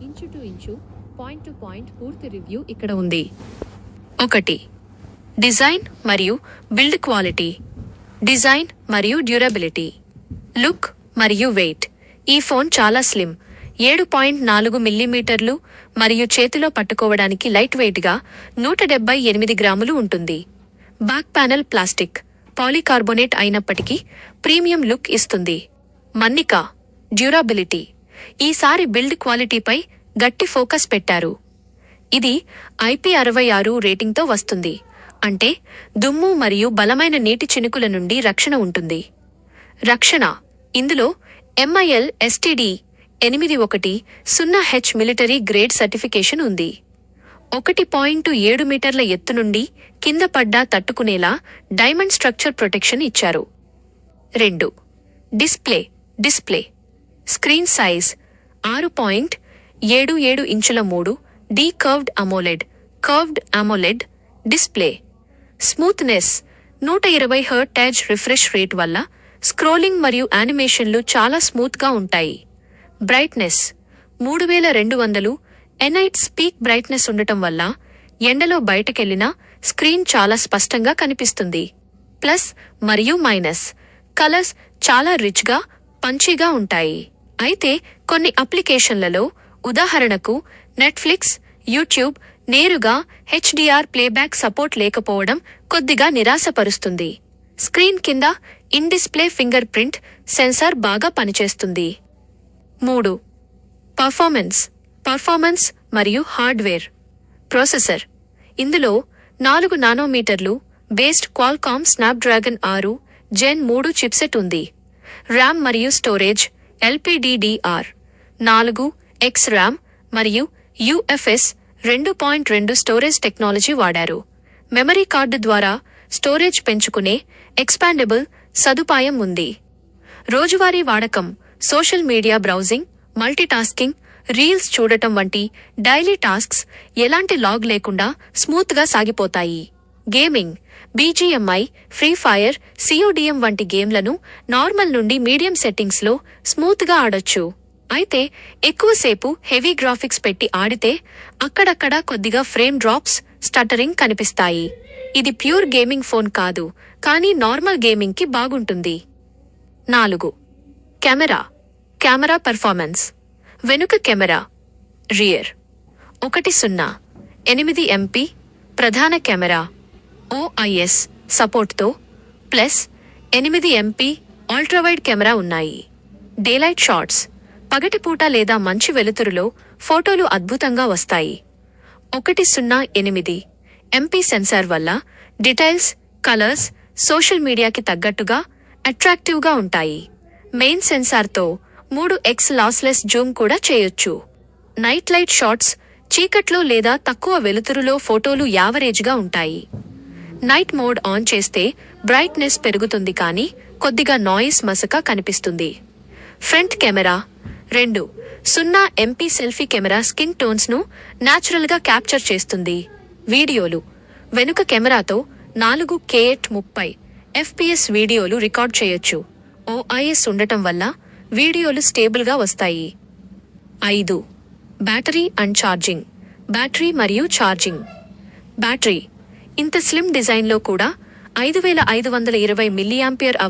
Inch to inch, point to point పూర్తి review ఇక్కడ ఉంది. 1. డిజైన్ మరియు బిల్డ్ క్వాలిటీ. డిజైన్ మరియు డ్యూరబిలిటీ. లుక్ మరియు వెయిట్. ఈ ఫోన్ చాలా స్లిమ్, 7.4 మిల్లీమీటర్లు మరియు చేతిలో పట్టుకోవడానికి లైట్ వెయిట్గా 178 గ్రాములు ఉంటుంది. బ్యాక్ ప్యానెల్ ప్లాస్టిక్, పాలీకార్బోనేట్ అయినప్పటికీ ప్రీమియం లుక్ ఇస్తుంది. మన్నిక, డ్యూరబిలిటీ. ఈసారి బిల్డ్ క్వాలిటీపై గట్టి ఫోకస్ పెట్టారు. ఇది IP66 రేటింగ్తో వస్తుంది, అంటే దుమ్ము మరియు బలమైన నీటి చినుకుల నుండి రక్షణ ఉంటుంది. రక్షణ. ఇందులో MIL STD 810H military grade certification ఉంది. 1.7 మీటర్ల ఎత్తు నుండి కింద పడ్డా తట్టుకునేలా డైమండ్ స్ట్రక్చర్ ప్రొటెక్షన్ ఇచ్చారు. 2. డిస్ప్లే. స్క్రీన్ సైజ్ 6.77 ఇంచుల 3D curved AMOLED display. Smoothness. 120 Hz refresh rate వల్ల స్క్రోలింగ్ మరియు యానిమేషన్లు చాలా స్మూత్గా ఉంటాయి. బ్రైట్నెస్ 3200 nits పీక్ బ్రైట్నెస్ ఉండటం వల్ల ఎండలో బయటకెళ్లినా స్క్రీన్ చాలా స్పష్టంగా కనిపిస్తుంది. ప్లస్ మరియు మైనస్. కలర్స్ చాలా రిచ్గా, పంచీగా ఉంటాయి. అయితే కొన్ని అప్లికేషన్లలో, ఉదాహరణకు నెట్ఫ్లిక్స్, యూట్యూబ్, నేరుగా HDR ప్లేబ్యాక్ సపోర్ట్ లేకపోవడం కొద్దిగా నిరాశపరుస్తుంది. స్క్రీన్ కింద in display fingerprint sensor బాగా పనిచేస్తుంది. 3. పర్ఫార్మెన్స్ మరియు హార్డ్వేర్. ప్రాసెసర్. ఇందులో 4 నానోమీటర్లు based Qualcomm Snapdragon 6 Gen 3 chipset ఉంది. ర్యామ్ మరియు స్టోరేజ్ LPDDR4X ర్యామ్ మరియు UFS 2.2 స్టోరేజ్ టెక్నాలజీ వాడారు. మెమరీ కార్డు ద్వారా స్టోరేజ్ పెంచుకునే ఎక్స్పాండబుల్ సదుపాయం ఉంది. రోజువారీ వాడకం, social media browsing, multitasking, reels చూడటం వంటి డైలీ టాస్క్స్ ఎలాంటి లాగ్ లేకుండా స్మూత్గా సాగిపోతాయి. Gaming. BGMI, free fire, CODM వంటి గేమ్లను నార్మల్ నుండి మీడియం సెట్టింగ్స్లో స్మూత్గా ఆడొచ్చు. అయితే ఎక్కువసేపు హెవీ గ్రాఫిక్స్ పెట్టి ఆడితే అక్కడక్కడ కొద్దిగా ఫ్రేమ్ డ్రాప్స్, స్టటరింగ్ కనిపిస్తాయి. ఇది ప్యూర్ గేమింగ్ ఫోన్ కాదు, కానీ నార్మల్ గేమింగ్కి బాగుంటుంది. 4. Camera performance. వెనుక కెమెరా. రియర్ 108 MP ప్రధాన కెమెరా OIS సపోర్ట్తో +8 MP అల్ట్రావైడ్ కెమెరా ఉన్నాయి. Daylight shots. పగటిపూట లేదా మంచి వెలుతురులో ఫోటోలు అద్భుతంగా వస్తాయి. 108 MP సెన్సార్ వల్ల డీటెయిల్స్, కలర్స్, సోషల్ మీడియాకి తగ్గట్టుగా అట్రాక్టివ్గా ఉంటాయి. మెయిన్ సెన్సార్తో 3x లాస్లెస్ జూమ్ కూడా చేయొచ్చు. Night light shots. చీకట్లో లేదా తక్కువ వెలుతురులో ఫోటోలు యావరేజ్గా ఉంటాయి. నైట్ మోడ్ ఆన్ చేస్తే బ్రైట్నెస్ పెరుగుతుంది, కానీ కొద్దిగా నాయిస్ మసక కనిపిస్తుంది. Front camera. 2.0 MP selfie camera skin టోన్స్ను న్యాచురల్గా క్యాప్చర్ చేస్తుంది. వీడియోలు. వెనుక కెమెరాతో 4K 30 FPS వీడియోలు రికార్డ్ చేయొచ్చు. OIS ఉండటం వల్ల వీడియోలు స్టేబుల్గా వస్తాయి. 5. Battery and charging. బ్యాటరీ మరియు ఛార్జింగ్. బ్యాటరీ. ఇంత స్లిమ్ డిజైన్లో కూడా 5520 mAh